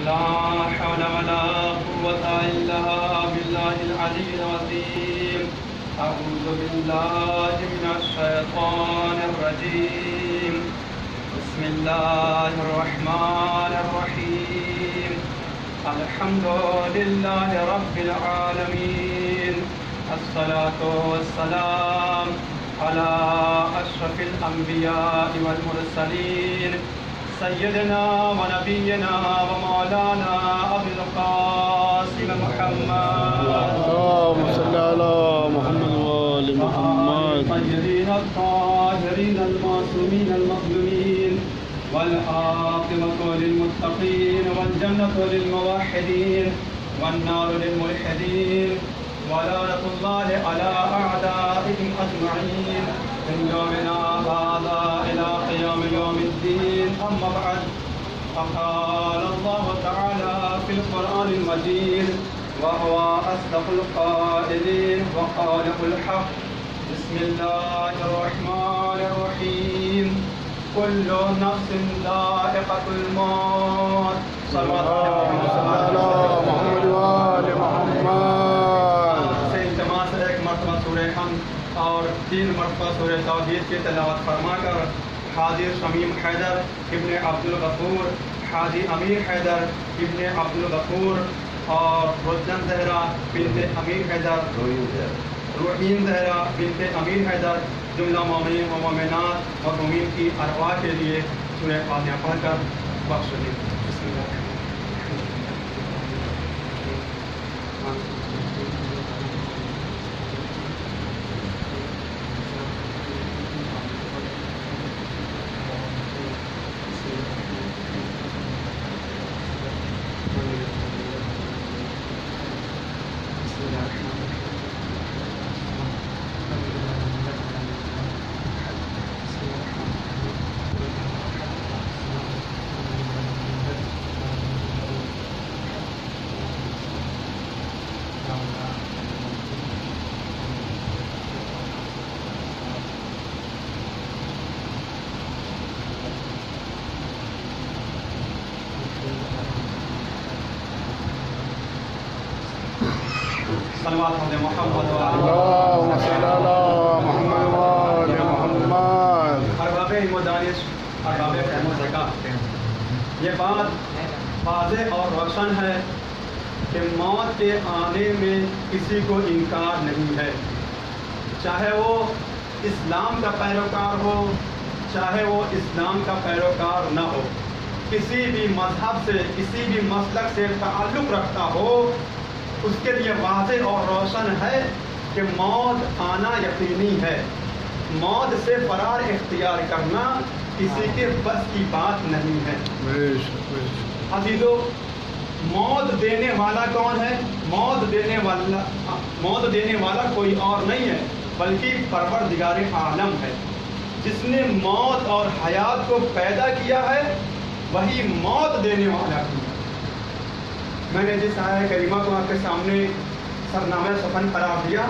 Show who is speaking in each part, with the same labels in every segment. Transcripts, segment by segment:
Speaker 1: لا حول ولا قوة إلا بالله العلي العظيم. أعوذ بالله من الشيطان الرجيم. بسم الله الرحمن الرحيم. الحمد لله رب العالمين. الصلاة والسلام على أشرف الأنبياء والمرسلين سيدنا ونبينا ومولانا أبي القاسم محمد.
Speaker 2: اللهم صل على محمد وآل محمد.
Speaker 1: الطيبين الطاهرين المعصومين المظلومين والعاقبة للمتقين والجنة للموحدين والنار للملحدين ولعنة الله على أعدائهم أجمعين من يومنا هذا إلى قيام يوم الدين. أما بعد، فقال الله تعالى في القرآن المجيد وهو أصدق القائلين وخالق الحق. بسم الله الرحمن الرحيم. كل نفس ذائقة الموت. صلوات
Speaker 2: على محمد وآل محمد.
Speaker 1: سے التماس ہے ایک مرتبہ سورہ حمد اور 3 مرتبہ سورہ توحید کی تلاوت فرما کر حاضر شمیم حیدر ابن عبدالغفور، حاجی امیر حیدر ابن عبدالغفور اور رجن زہرا بنت امیر حیدر، روحین زہرا بنت امیر حیدر، جملہ مومنین و مومنات اور مومنین کی ارواح کے لیے سورہ فاتحہ پڑھ کر بخش دیں. بسم اللہ. صلوات محمد
Speaker 2: اللهم صل على محمد وآل محمد.
Speaker 1: ارباب علم و دانش، ارباب فہم و ذکا، یہ بات واضح اور روشن ہے کہ موت کے آنے میں کسی کو انکار نہیں ہے، چاہے وہ اسلام کا پیروکار ہو چاہے وہ اسلام کا پیروکار نہ ہو، کسی بھی مذہب سے کسی بھی مسلک سے تعلق رکھتا ہو، اس کے لیے واضح اور روشن ہے کہ موت آنا یقینی ہے. موت سے فرار اختیار کرنا کسی کے بس کی بات نہیں ہے. عزیزو، موت دینے والا کون ہے؟ موت دینے والا کوئی اور نہیں ہے بلکہ پروردگار عالم ہے. جس نے موت اور حیات کو پیدا کیا ہے وہی موت دینے والا ہے. میں نے جس آیہ کریمہ کو آپ کے سامنے سرنامہ سخن قرار دیا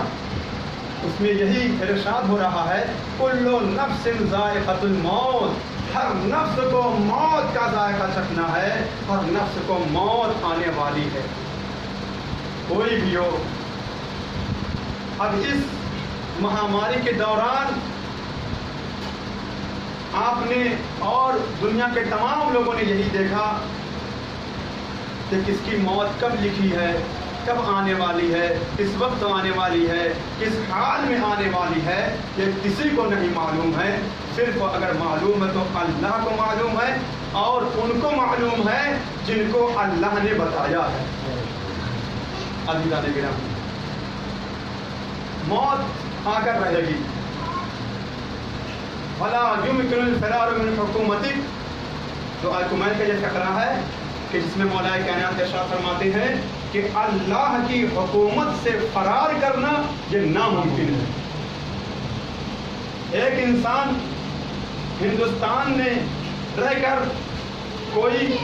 Speaker 1: اس میں یہی ارشاد ہو رہا ہے، کل نفس ذائقۃ الموت، ہر نفس کو موت کا ذائقہ چکھنا ہے، ہر نفس کو موت آنے والی ہے، کوئی بھی ہو. اب اس مہاماری کے دوران آپ نے اور دنیا کے تمام لوگوں نے یہی دیکھا کہ کس کی موت کب لکھی ہے، کب آنے والی ہے، کس وقت آنے والی ہے، کس حال میں آنے والی ہے، یہ کسی کو نہیں معلوم ہے. صرف اگر معلوم ہے تو اللہ کو معلوم ہے اور ان کو معلوم ہے جن کو اللہ نے بتایا ہے. عزیزان گرامی، موت آ کر رہے گی. وَلَا يُمْكِنُ الْفِرَارُ مِنْ حُكُومَتِكَ، جو آیت کمائل کا یہ فقرہ ہے کہ جس میں مولا کائنات ارشاد فرماتے ہیں کہ اللہ کی حکومت سے فرار کرنا یہ ناممکن ہے. ایک انسان ہندوستان میں رہ کر کوئی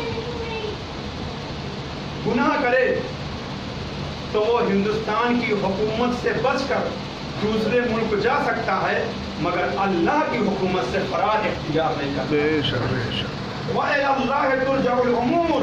Speaker 1: گناہ کرے تو وہ ہندوستان کی حکومت سے بچ کر دوسرے ملک جا سکتا ہے مگر اللہ کی حکومت سے فرار اختیار نہیں کرتا. وَإِلَى اللَّهِ تُرْجَعُ الْأُمُورُ،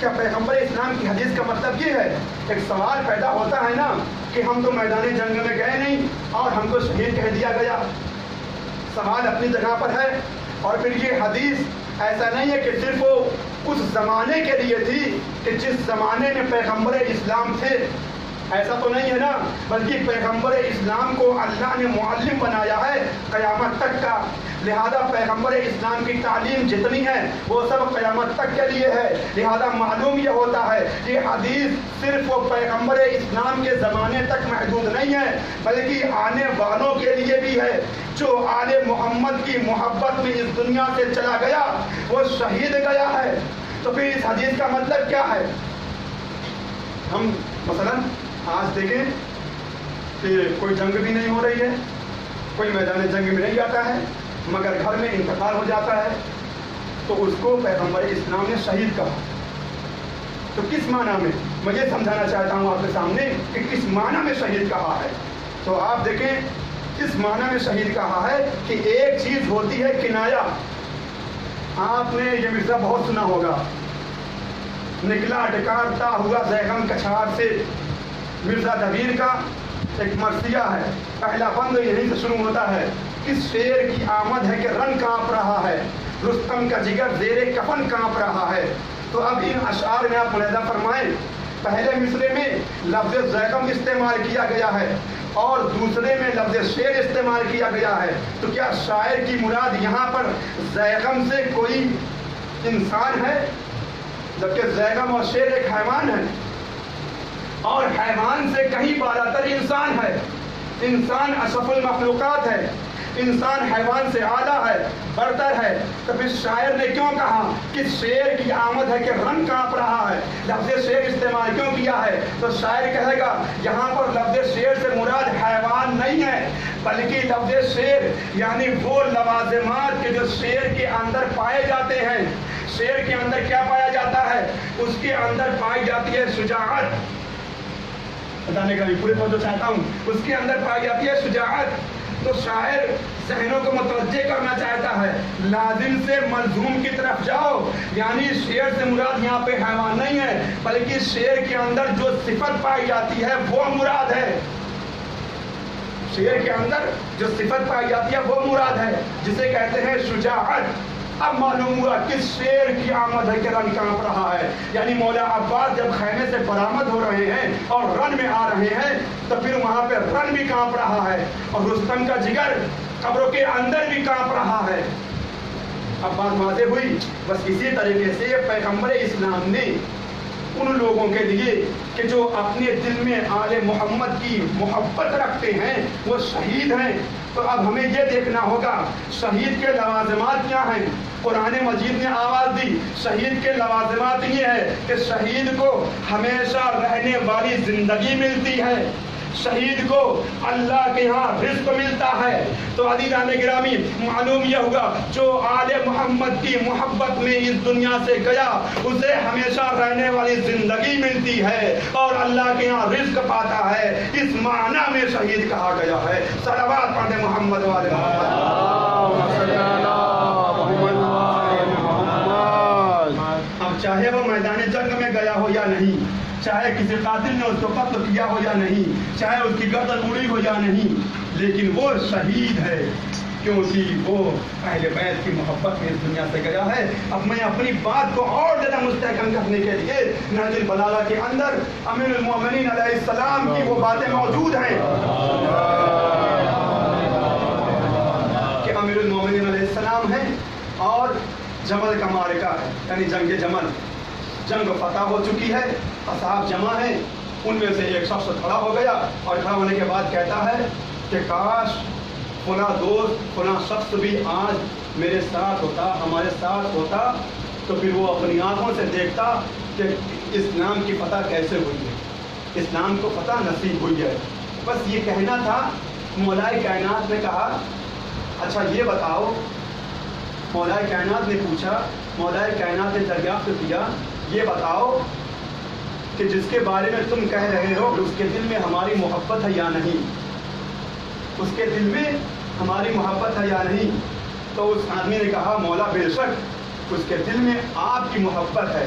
Speaker 3: کیا پیغمبر اسلام کی حدیث کا مطلب یہ ہے؟ ایک سوال پیدا ہوتا ہے نا کہ ہم تو میدان جنگ میں گئے نہیں اور ہم کو شہید کہہ دیا گیا. سوال اپنی جگہ پر ہے. اور پھر یہ حدیث ایسا نہیں ہے کہ صرف وہ اس زمانے کے لیے تھی کہ جس زمانے میں پیغمبر اسلام تھے، ایسا تو نہیں ہے نا، بلکہ پیغمبر اسلام کو اللہ نے معلم بنایا ہے قیامت تک کا. لہذا پیغمبر اسلام کی تعلیم جتنی ہے وہ سب قیامت تک کے لیے ہے. لہذا معلوم یہ ہوتا ہے کہ حدیث صرف وہ پیغمبر اسلام کے زمانے تک محدود نہیں ہے، بلکہ آنے والوں کے لیے بھی ہے. جو آل محمد کی محبت میں اس دنیا سے چلا گیا وہ شہید گیا ہے. تو پھر اس حدیث کا مطلب کیا ہے؟ ہم مثلا آج دیکھیں کہ کوئی جنگ بھی نہیں ہو رہی ہے، کوئی میدان جنگ میں نہیں جاتا ہے، مگر گھر میں انتقال ہو جاتا ہے تو اس کو پیغمبر اسلام نے شہید کہا. تو کس معنی میں؟ میں یہ سمجھانا چاہتا ہوں آپ کے سامنے کہ کس معنی میں شہید کہا ہے. تو آپ دیکھیں کس معنی میں شہید کہا ہے کہ ایک چیز ہوتی ہے کنایا. آپ نے یہ مرزا بہت سنا ہوگا، نکلا ڈکارتا ہوا زیغم کچھار سے. مرزا دبیر کا ایک مرثیہ ہے، پہلا بند یہیں سے شروع ہوتا ہے. کس شیر کی آمد ہے کہ رن کانپ رہا ہے، رستم کا جگر زیر کفن کانپ رہا ہے. تو اب ان اشعار میں آپ ملاحظہ فرمائیں، پہلے مصرے میں لفظ زیغم استعمال کیا گیا ہے اور دوسرے میں لفظ شیر استعمال کیا گیا ہے. تو کیا شاعر کی مراد یہاں پر زیغم سے کوئی انسان ہے؟ جبکہ زیغم اور شیر ایک حیوان ہے اور حیوان سے کہیں بالاتر انسان ہے. انسان اشرف المخلوقات ہے، انسان حیوان سے اعلیٰ ہے، برتر ہے. تو پھر شاعر نے کیوں کہا کہ شیر کی آمد ہے کہ رن کانپ رہا ہے، لفظ شیر استعمال کیوں کیا ہے؟ تو شاعر کہے گا یہاں پر لفظ شیر سے مراد حیوان نہیں ہے، بلکہ لفظ شیر یعنی وہ لوازمات کے جو شیر کے اندر پائے جاتے ہیں. شیر کے اندر کیا پایا جاتا ہے؟ اس کے اندر پائی جاتی ہے شجاعت. بتانے کا بھی پورے توجہ چاہتا ہوں، اس کے اندر پائی جاتی ہے شجاعت. تو شاعر ذہنوں کو متوجہ کرنا چاہتا ہے، لازم سے ملزوم کی طرف جاؤ. یعنی شیر سے مراد یہاں پہ حیوان نہیں ہے، بلکہ شیر کے اندر جو صفت پائی جاتی ہے وہ مراد ہے. شیر کے اندر جو صفت پائی جاتی ہے وہ مراد ہے، جسے کہتے ہیں شجاعت. اب معلوم ہوا کس شیر کی آمد ہے کہ رن کانپ رہا ہے. یعنی مولا عباس جب خیمے سے برآمد ہو رہے ہیں اور رن میں آ رہے ہیں تو پھر وہاں پہ رن بھی کانپ رہا ہے اور رستم کا جگر قبروں کے اندر بھی کانپ رہا ہے. اب بات واضح ہوئی. بس اسی طریقے سے پیغمبر اسلام نے ان لوگوں کے لیے کہ جو اپنے دل میں آل محمد کی محبت رکھتے ہیں وہ شہید ہیں. تو اب ہمیں یہ دیکھنا ہوگا شہید کے لوازمات کیا ہیں. قرآن مجید نے آواز دی، شہید کے لوازمات یہ ہے کہ شہید کو ہمیشہ رہنے والی زندگی ملتی ہے، شہید کو اللہ کے ہاں رزق ملتا ہے. تو عزیزان گرامی معلوم یہ ہوگا جو آل محمد کی محبت میں اس دنیا سے گیا اسے ہمیشہ رہنے والی زندگی ملتی ہے اور اللہ کے ہاں رزق پاتا ہے. اس معنی میں شہید کہا گیا ہے. صلوات پڑھیں محمد والے اب چاہے وہ میدان جنگ میں گیا ہو یا نہیں، چاہے کسی قاتل نے اس کو قتل کیا ہو یا نہیں، چاہے اس کی گردن اڑی ہو یا نہیں، لیکن وہ شہید ہے کیونکہ وہ اہل بیت کی محبت میں اس دنیا سے گیا ہے. اب میں اپنی بات کو اور زیادہ مستحکم کرنے کے لیے نہج البلاغہ کے اندر امیر المومنین علیہ السلام کی وہ باتیں موجود ہیں کہ امیر المومنین علیہ السلام ہیں اور جمل کا معرکہ ہے، یعنی جنگ جمل، جنگ فتح ہو چکی ہے، اصحاب جمع ہیں. ان میں سے ایک شخص کھڑا ہو گیا اور کھڑا ہونے کے بعد کہتا ہے کہ کاش فلاں دوست فلاں شخص بھی آج میرے ساتھ ہوتا، ہمارے ساتھ ہوتا تو پھر وہ اپنی آنکھوں سے دیکھتا کہ اسلام کی فتح کیسے ہوئی ہے، اسلام کو فتح نصیب ہوئی ہے. بس یہ کہنا تھا. مولائے کائنات نے کہا اچھا یہ بتاؤ. مولائے کائنات نے پوچھا، مولائے کائنات نے دریافت کیا، یہ بتاؤ کہ جس کے بارے میں تم کہہ رہے ہو اس کے دل میں ہماری محبت ہے یا نہیں، اس کے دل میں ہماری محبت ہے یا نہیں. تو اس آدمی نے کہا مولا بے شک اس کے دل میں آپ کی محبت ہے.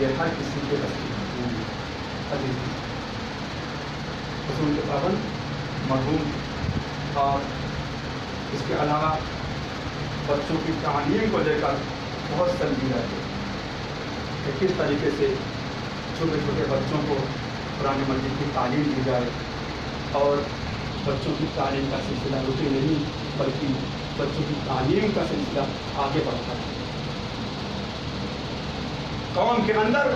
Speaker 1: یہ ہر کسی کے بس کی رسول کے پابند مرحوم اور اس کے علاوہ بچوں کی تعلیم کو لے کر بہت سنجیدہ ہے کہ کس طریقے سے چھوٹے چھوٹے بچوں کو قرآن مجید کی تعلیم دی جائے اور بچوں کی تعلیم کا سلسلہ رکے نہیں بلکہ بچوں کی تعلیم کا سلسلہ آگے بڑھتا ہے۔
Speaker 3: قوم کے اندر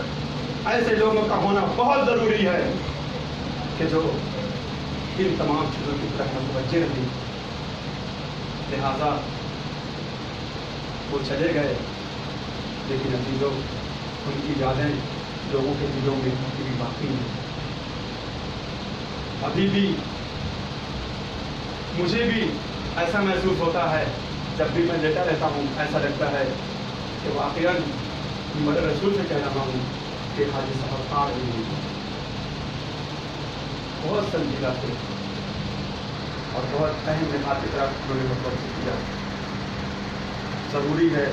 Speaker 3: ایسے لوگوں کا ہونا بہت ضروری ہے
Speaker 1: کہ جو ان تمام چیزوں کی طرف متوجہ رہیں، لہذا وہ چلے گئے لیکن عزیزوں ان کی یادیں لوگوں کے دلوں میں ابھی بھی باقی ہیں۔ ابھی بھی مجھے بھی ایسا محسوس ہوتا ہے جب بھی میں لیٹا رہتا ہوں، ایسا لگتا ہے کہ واقعاً میں رسول سے کہہ رہا ہوں کہ حاجی صاحب آ رہے ہیں۔ بہت سنجیدہ تھے اور بہت اہم نکات کی طرف انہوں نے متوجہ کیا۔ ضروری ہے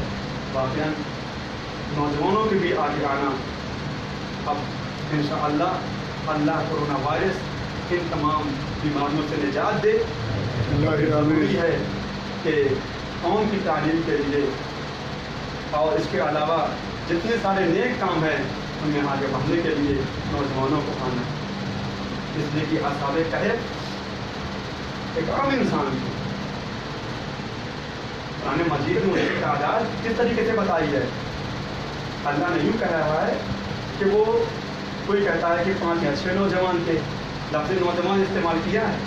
Speaker 1: واقعاً نوجوانوں کے بھی آگے آنا۔ اب انشاءاللہ اللہ کرونا وائرس ان تمام بیماریوں سے نجات دے۔ ضروری ہے کہ قوم کی تعلیم کے لیے اور اس کے علاوہ جتنے سارے نیک کام ہیں ان میں آگے بڑھنے کے لیے نوجوانوں کو آنا، اس لیے کہ اصحاب کہف ایک عام انسان تھے۔ قرآن مجید میں ان کی تعداد کس طریقے سے بتائی ہے؟ اللہ نے یوں کہہ رہا ہے کہ وہ کوئی کہتا ہے کہ 5 یا 6 نوجوان تھے، لفظ نوجوان استعمال کیا ہے۔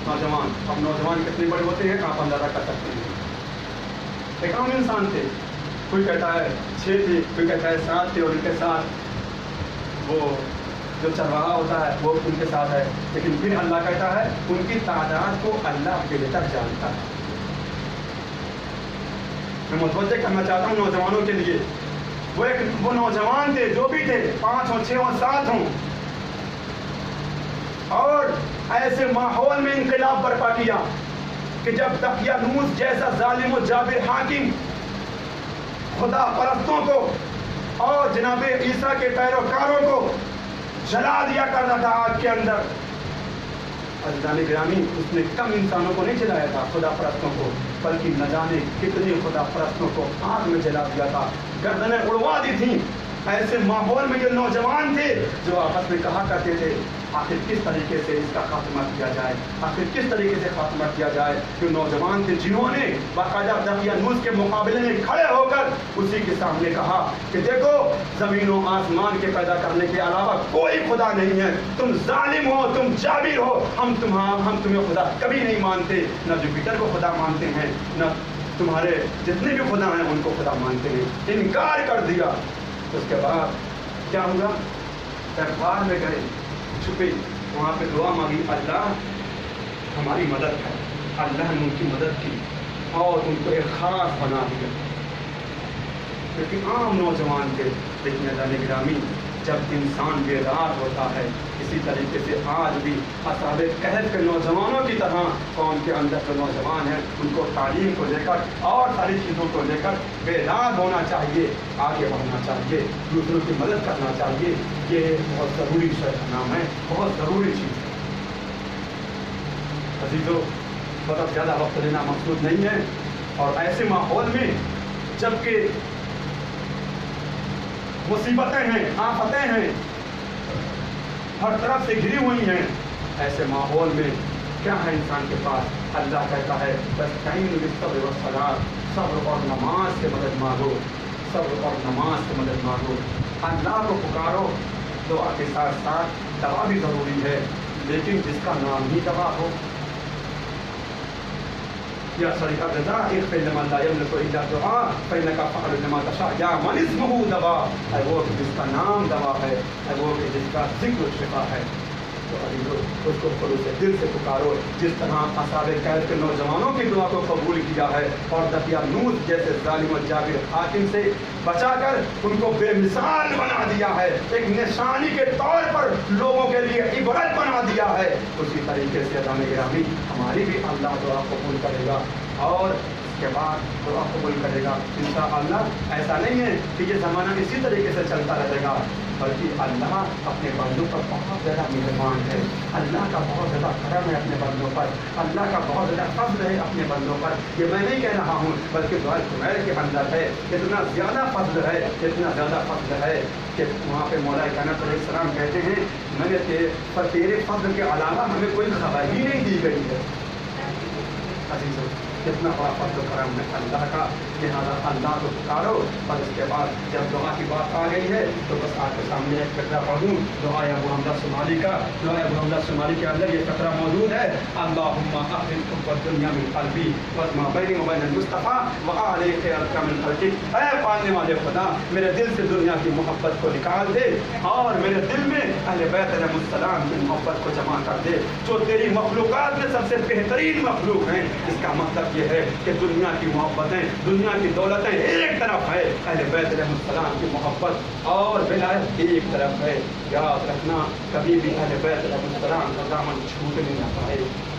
Speaker 1: نوجوان، اب نوجوان کتنے بڑے ہوتے ہیں آپ اندازہ کر سکتے ہیں۔ ایک عام انسان تھے، کوئی کہتا ہے 6 تھے، کوئی کہتا ہے 7 تھے اور ان کے ساتھ وہ جو چرواہا ہوتا ہے وہ ان کے ساتھ ہے، لیکن پھر اللہ کہتا ہے ان کی تعداد کو اللہ بہتر جانتا ہے۔ میں متوجہ کرنا چاہتا ہوں نوجوانوں کے لیے، وہ نوجوان تھے جو بھی تھے، 5 ہوں 6 ہوں 7 ہوں، اور ایسے ماحول میں انقلاب برپا کیا کہ جب دقیانوس جیسا ظالم و جابر حاکم خدا پرستوں کو اور جناب عیسیٰ کے پیروکاروں کو جلا دیا کرتا تھا آگ کے اندر، عزیزان گرامی اس نے کم انسانوں کو نہیں جلایا تھا خدا پرستوں کو، بلکہ نہ جانے کتنے خدا پرستوں کو آگ میں جلا دیا تھا، گردنیں اڑوا دی تھیں۔ ایسے ماحول میں جو نوجوان تھے جو آپس میں کہا کرتے تھے آخر کس طریقے سے اس کا خاتمہ کیا جائے، آخر کس طریقے سے خاتمہ کیا جائے، جو نوجوان تھے جنہوں نے باقاعدہ دقیانوس کے مقابلے میں کھڑے ہو کر اسی کے سامنے کہا کہ دیکھو زمین و آسمان کے پیدا کرنے کے علاوہ کوئی خدا نہیں ہے، تم ظالم ہو، تم جابر ہو، ہم تمہیں خدا کبھی نہیں مانتے، نہ جوپیٹر کو خدا مانتے ہیں، نہ تمہارے جتنے بھی خدا ہیں ان کو خدا مانتے ہیں، انکار کر دیا۔ اس کے بعد کیا ہوا؟ دربار میں گئے، چھپے، وہاں پہ دعا مانگی، اللہ ہماری مدد ہے۔ اللہ نے ان کی مدد کی اور ان کو ایک خاص بنا دیا، کیونکہ عام نوجوان تھے۔ لیکن عزیزان گرامی جب انسان بیدار ہوتا ہے، اسی طریقے سے آج بھی اصحاب کہف کے نوجوانوں کی طرح قوم کے اندر جو نوجوان ہیں ان کو تعلیم کو لے کر اور ساری چیزوں کو لے کر بیدار ہونا چاہیے، آگے بڑھنا چاہیے، دوسروں کی مدد کرنا چاہیے۔ یہ بہت ضروری شے کا نام ہے، بہت ضروری چیز ہے۔ عزیزوں بہت زیادہ وقت لینا مقصود نہیں ہے، اور ایسے ماحول میں جب کہ مصیبتیں ہیں، آفتیں ہیں، ہر طرف سے گھری ہوئی ہیں، ایسے ماحول میں کیا ہے انسان کے پاس؟ اللہ کہتا ہے بستعینوا بالصبر والصلاۃ، صبر اور نماز سے مدد مانگو، صبر اور نماز سے مدد مانگو، اللہ کو پکارو۔ دعا کے ساتھ ساتھ دوا بھی ضروری ہے، لیکن جس کا نام ہی دوا ہو، یا صریح الرضا اغفر لمن لا یملک الا الدعاء فانک فعل لما تشاء، یا من اسمہ دوا، ہے وہ کہ جس کا نام دوا ہے، ہے وہ کہ جس کا ذکر شفا ہے۔ تو عزیزو اس کو خلوص دل سے پکارو، جس طرح اصحاب کہف کے نوجوانوں کی دعا کو قبول کیا ہے اور دقیانوس جیسے ظالم و جابر حاکم سے بچا کر ان کو بے مثال بنا دیا ہے، ایک نشانی کے طور پر لوگوں کے لیے عبرت بنا دیا ہے، اسی طریقے سے عزیزان گرامی ہماری بھی اللہ دعا قبول کرے گا اور
Speaker 3: کے بعد دعا قبول کرے گا انشاءاللہ۔ ایسا نہیں ہے کہ یہ زمانہ اسی طریقے سے چلتا رہے گا، بلکہ اللہ اپنے بندوں پر بہت زیادہ مہربان ہے، اللہ کا بہت زیادہ کرم ہے اپنے بندوں پر، اللہ کا بہت زیادہ فضل ہے اپنے بندوں پر۔ یہ میں نہیں کہہ رہا ہوں بلکہ دعا خیر کے اندر ہے، اتنا زیادہ فضل ہے، اتنا زیادہ فضل ہے کہ وہاں پہ مولا کائنات علیہ السلام کہتے ہیں میں نے تیرے فضل کے علاوہ ہمیں کوئی خبر ہی نہیں دی گئی ہے۔ عزیزو کتنا بڑا فضل و کرم ہے اللہ کا، لہٰذا اللہ کو پکارو۔ اور اس کے بعد جب دعا کی بات آ گئی ہے تو بس آپ کے سامنے ایک فقرہ پڑھوں، دعا ابو حمزہ صومالی کا۔ دعا ابو حمزہ صومالی کے اندر یہ فقرہ موجود ہے، اللہم اخرج حب الدنیا من قلبی واجمع بینی و بین المصطفیٰ وآل خیرک من خلقک۔ اے پالنے والے خدا میرے دل سے دنیا کی محبت کو نکال دے اور میرے دل میں اہل بیت علیہ السلام کی محبت کو جمع کر دے، جو تیری مخلوقات میں سب سے بہترین مخلوق ہیں۔ اس کا مطلب یہ ہے کہ دنیا کی محبتیں، دنیا کی دولتیں ایک طرف ہے، اہل بیت علیہ السلام کی محبت اور ولایت ایک طرف ہے۔ یاد رکھنا کبھی بھی اہل بیت علیہ السلام کا دامن چھوٹنے نہ پائے۔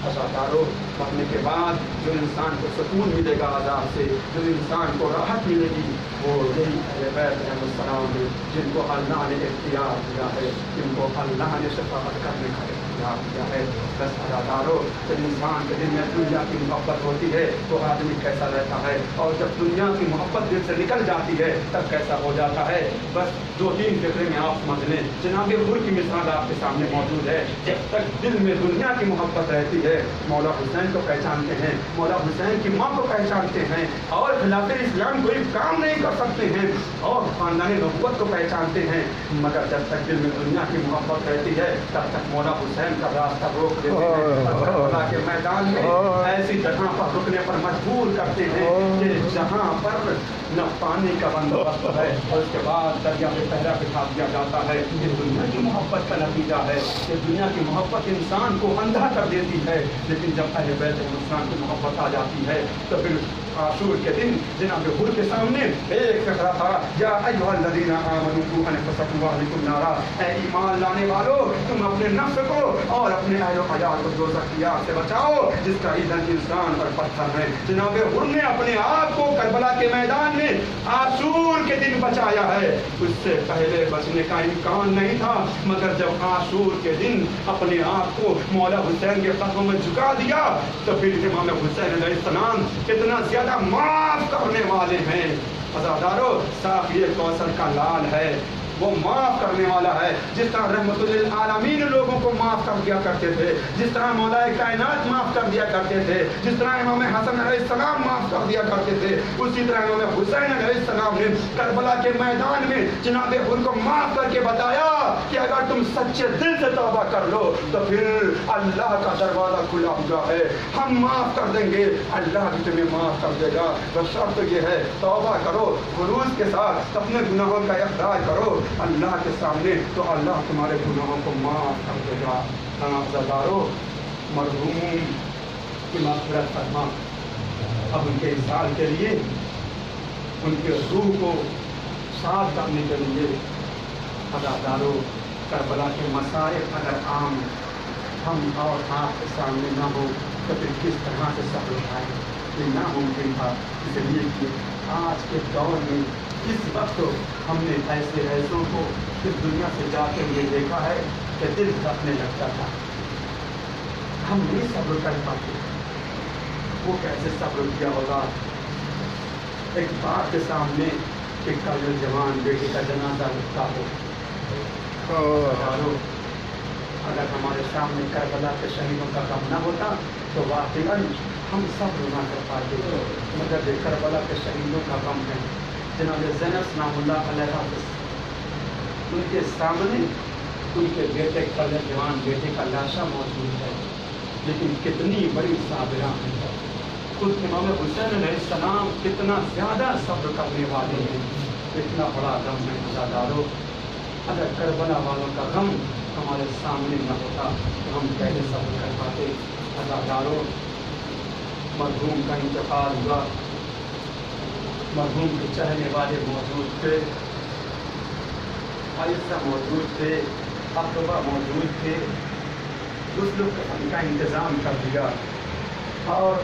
Speaker 3: عزادارو مرنے کے بعد جو انسان کو سکون ملے گا عذاب سے، جو انسان کو راحت ملے گی، وہ یہی اہل بیت علیہ السلام ہے جن کو اللہ نے اختیار دیا ہے، جن کو اللہ نے شفاعت کرنے کا اختیار دیا ہے۔ بس عزادارو جب انسان کے دل میں دنیا کی محبت ہوتی ہے تو آدمی کیسا رہتا ہے، اور جب دنیا کی محبت دل سے نکل جاتی ہے تب کیسا ہو جاتا ہے۔ بس دو تین فقرے میں آپ سمجھ لیں، جناب حر کی مثال آپ کے سامنے موجود ہے۔ جب تک دل میں دنیا کی محبت رہتی ہے، مولا حسین کو پہچانتے ہیں، مولا حسین کی ماں کو پہچانتے ہیں، اور خلاف اسلام کوئی کام نہیں کر سکتے ہیں، اور خاندان نبوت کو پہچانتے ہیں، مگر جب تک دل میں دنیا کی محبت رہتی ہے تب تک مولا حسین کا راستہ روک دیتے ہیں، اور کربلا کے میدان میں ایسی جگہ پر رکنے پر مجبور کرتے ہیں کہ جہاں پر نہ پانی کا بندوبست ہے، اور اس کے بعد دریا میں پہرا بٹھا دیا جاتا ہے۔ یہ دنیا کی محبت کا نتیجہ ہے، کہ دنیا کی محبت انسان کو اندھا کر دیتی ہے، لیکن جب اہل بیت انسان کی محبت آ جاتی ہے تو پھر عاشور کے دن جناب حر کے سامنے ایک فقرہ تھا، یا ایھا الذین آمنوا قوا انفسکم واہلکم نارا، اے ایمان لانے والو تم اپنے نفس کو اور اپنے اہل و عیال کو دوزخ کی آگ سے بچاؤ جس کا ایندھن انسان اور پتھر ہے۔ جناب حر نے اپنے آپ کو کربلا کے میدان میں عاشور کے دن بچایا ہے، اس سے پہلے بچنے کا امکان نہیں تھا، مگر جب عاشور کے دن اپنے آپ کو مولا حسین کے قدموں میں جھکا دیا تو پھر امام حسین علیہ السلام کتنا زیادہ معاف کرنے والے ہیں۔ عزادارو ساقی کوثر کا لال ہے، وہ معاف کرنے والا ہے، جس طرح رحمت للعالمین لوگوں کو معاف کر دیا کرتے تھے، جس طرح مولا کائنات معاف کر دیا کرتے تھے، جس طرح امام حسن علیہ السلام معاف کر دیا کرتے تھے، اسی طرح امام حسین علیہ السلام نے کربلا کے میدان میں جناب حر کو معاف کر کے بتایا کہ اگر تم سچے دل سے توبہ کر لو تو پھر اللہ کا دروازہ کھلا ہوا ہے، ہم معاف کر دیں گے، اللہ بھی تمہیں معاف کر دے گا، بس شرط یہ ہے توبہ کرو، خلوص کے ساتھ اپنے گناہوں کا اقرار کرو اللہ کے سامنے، تو اللہ تمہارے گناہوں کو معاف کر دے گا۔ عزادارو مرحوم کی مغفرت فرما، اب ان کے اصال کے لیے، ان کے روح کو صاف کرنے کے لیے عزادارو کربلا کے مسائل اگر عام ہم اور آپ کے سامنے نہ ہو تو پھر کس طرح سے صبر اٹھائیں؟ یہ ناممکن تھا، اس لیے کہ آج کے دور میں اس وقت ہم نے ایسوں کو اس دنیا سے جاتے ہوئے دیکھا ہے کہ دل دھڑکنے لگتا تھا، ہم نہیں صبر کر پاتے، وہ کیسے صبر کیا ہوگا؟ ایک باپ کے سامنے کہ کل جوان بیٹے کا جنازہ اٹھتا ہو، اگر ہمارے سامنے کربلا کے شہیدوں کا غم نہ ہوتا تو واقعاً ہم صبر نہ کر پاتے، مگر یہ کربلا کے شہیدوں کا غم ہے۔ جناب زینب سلام اللہ علیہ ان کے سامنے ان کے بیٹے کا جوان بیٹے کا لاشا موجود ہے، لیکن کتنی بڑی صابرہ ہے، خود امام حسین علیہ السلام کتنا زیادہ صبر کرنے والے ہیں، اتنا بڑا غم ہے۔ عزادارو اگر کربلا والوں کا غم ہمارے سامنے نہ ہوتا تو ہم پہلے صبر کر پاتے۔ عزادارو مرحوم کا انتقال ہوا، مرحوم کے چہنے والے موجود تھے، عائشہ موجود تھے، اقبا موجود تھے، غسل کا انتظام کر دیا، اور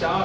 Speaker 1: 4